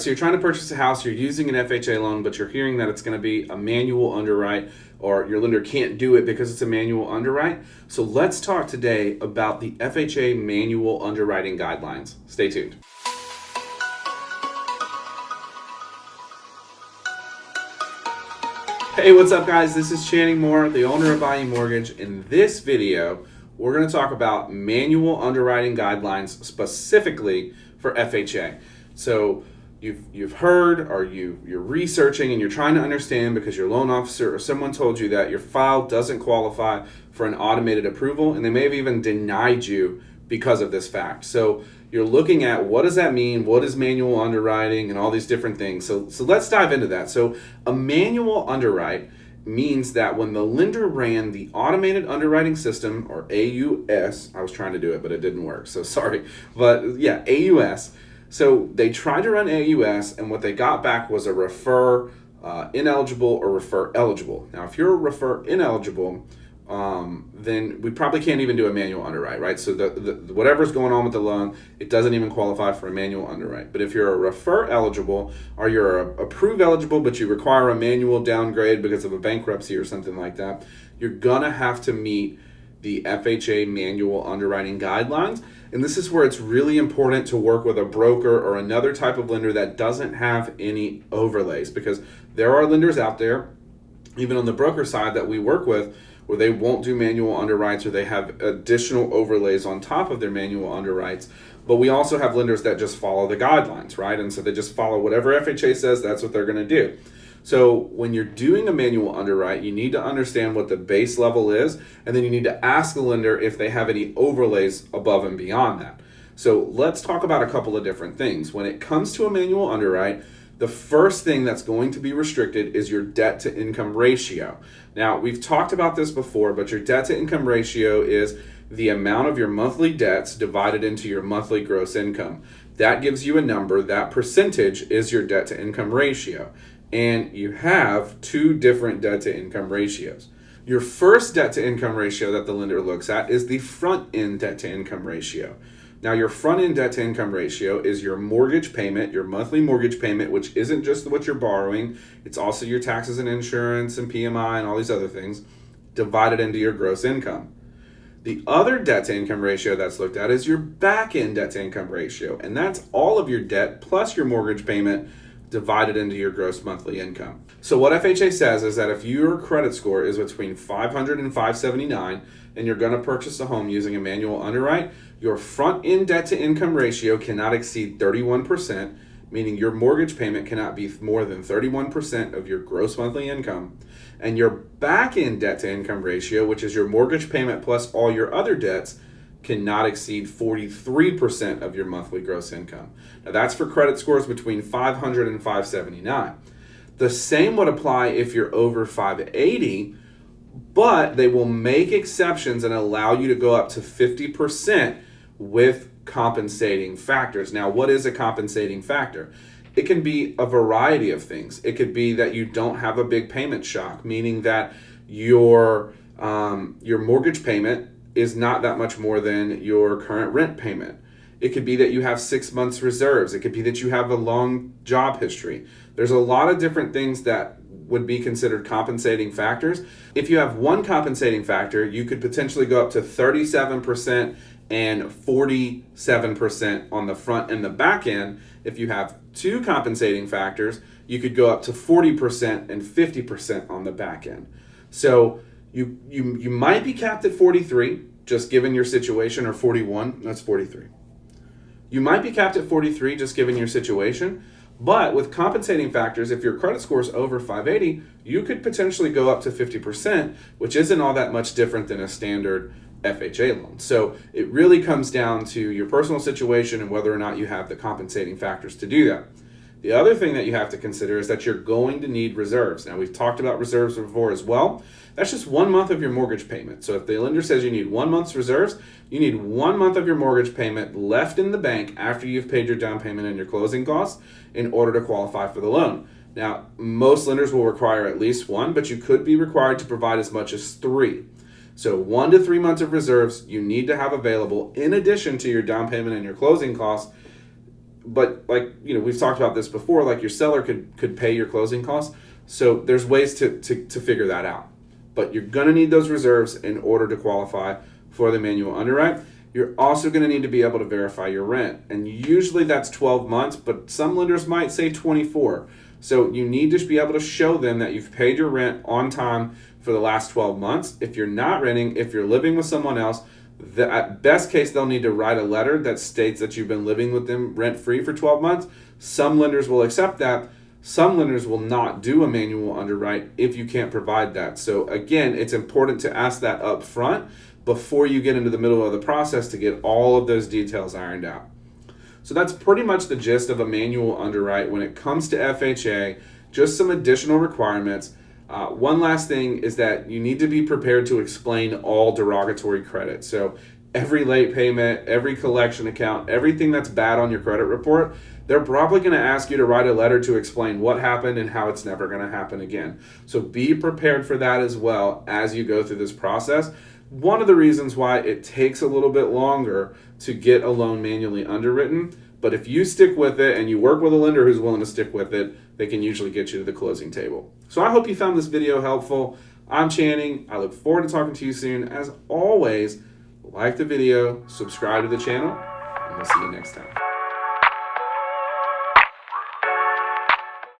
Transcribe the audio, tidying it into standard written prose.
So you're trying to purchase a house, you're using an FHA loan, but you're hearing that it's going to be a manual underwrite, or your lender can't do it because it's a manual underwrite. So let's talk today about the FHA Manual Underwriting Guidelines. Stay tuned. Hey, what's up guys? This is Channing Moore, the owner of Bayou Mortgage. In this video, we're going to talk about manual underwriting guidelines specifically for FHA. So you've heard, or you're researching and you're trying to understand because your loan officer or someone told you that your file doesn't qualify for an automated approval, and they may have even denied you because of this fact. So you're looking at, what does that mean? What is manual underwriting and all these different things? So let's dive into that. So a manual underwrite means that when the lender ran the automated underwriting system, or AUS, I was trying to do it, but it didn't work. So sorry, but yeah, AUS. So they tried to run AUS, and what they got back was a refer ineligible or refer eligible. Now, if you're a refer ineligible, then we probably can't even do a manual underwrite, right? So the whatever's going on with the loan, it doesn't even qualify for a manual underwrite. But if you're a refer eligible, or you're a approve eligible, but you require a manual downgrade because of a bankruptcy or something like that, you're gonna have to meet the FHA manual underwriting guidelines. And this is where it's really important to work with a broker or another type of lender that doesn't have any overlays, because there are lenders out there, even on the broker side that we work with, where they won't do manual underwrites, or they have additional overlays on top of their manual underwrites. But we also have lenders that just follow the guidelines, right? And so they just follow whatever FHA says, that's what they're going to do. So when you're doing a manual underwrite, you need to understand what the base level is, and then you need to ask the lender if they have any overlays above and beyond that. So let's talk about a couple of different things. When it comes to a manual underwrite, the first thing that's going to be restricted is your debt to income ratio. Now, we've talked about this before, but your debt to income ratio is the amount of your monthly debts divided into your monthly gross income. That gives you a number. That percentage is your debt to income ratio. And you have two different debt to income ratios. Your first debt to income ratio that the lender looks at is the front end debt to income ratio. Now, your front end debt to income ratio is your mortgage payment, your monthly mortgage payment, which isn't just what you're borrowing, it's also your taxes and insurance and PMI and all these other things, divided into your gross income. The other debt to income ratio that's looked at is your back end debt to income ratio, and that's all of your debt plus your mortgage payment divided into your gross monthly income. So what FHA says is that if your credit score is between 500 and 579 and you're going to purchase a home using a manual underwrite, your front end debt to income ratio cannot exceed 31%, meaning your mortgage payment cannot be more than 31% of your gross monthly income. And your back end debt to income ratio, which is your mortgage payment plus all your other debts, cannot exceed 43% of your monthly gross income. Now that's for credit scores between 500 and 579. The same would apply if you're over 580, but they will make exceptions and allow you to go up to 50% with compensating factors. Now, what is a compensating factor? It can be a variety of things. It could be that you don't have a big payment shock, meaning that your mortgage payment is not that much more than your current rent payment. It could be that you have 6 months reserves. It could be that you have a long job history. There's a lot of different things that would be considered compensating factors. If you have one compensating factor, you could potentially go up to 37% and 47% on the front and the back end. If you have two compensating factors, you could go up to 40% and 50% on the back end. So you might be capped at 43, just given your situation, or 41, that's 43. You might be capped at 43, just given your situation, but with compensating factors, if your credit score is over 580, you could potentially go up to 50%, which isn't all that much different than a standard FHA loan. So it really comes down to your personal situation and whether or not you have the compensating factors to do that. The other thing that you have to consider is that you're going to need reserves. Now, we've talked about reserves before as well. That's just 1 month of your mortgage payment. So if the lender says you need 1 month's reserves, you need 1 month of your mortgage payment left in the bank after you've paid your down payment and your closing costs in order to qualify for the loan. Now, most lenders will require at least one, but you could be required to provide as much as 3. So 1 to 3 months of reserves you need to have available in addition to your down payment and your closing costs but like, we've talked about this before, like your seller could pay your closing costs. So there's ways to figure that out. But you're going to need those reserves in order to qualify for the manual underwrite. You're also going to need to be able to verify your rent. And usually that's 12 months, but some lenders might say 24. So you need to be able to show them that you've paid your rent on time for the last 12 months. If you're not renting, if you're living with someone else, at best case, they'll need to write a letter that states that you've been living with them rent-free for 12 months. Some lenders will accept that. Some lenders will not do a manual underwrite if you can't provide that. So again, it's important to ask that up front before you get into the middle of the process to get all of those details ironed out. So that's pretty much the gist of a manual underwrite when it comes to FHA. Just some additional requirements. One last thing is that you need to be prepared to explain all derogatory credit. So every late payment, every collection account, everything that's bad on your credit report, they're probably going to ask you to write a letter to explain what happened and how it's never going to happen again. So be prepared for that as well as you go through this process. One of the reasons why it takes a little bit longer to get a loan manually underwritten, but if you stick with it and you work with a lender who's willing to stick with it, they can usually get you to the closing table. So I hope you found this video helpful. I'm Channing. I look forward to talking to you soon. As always, like the video, subscribe to the channel, and we'll see you next time.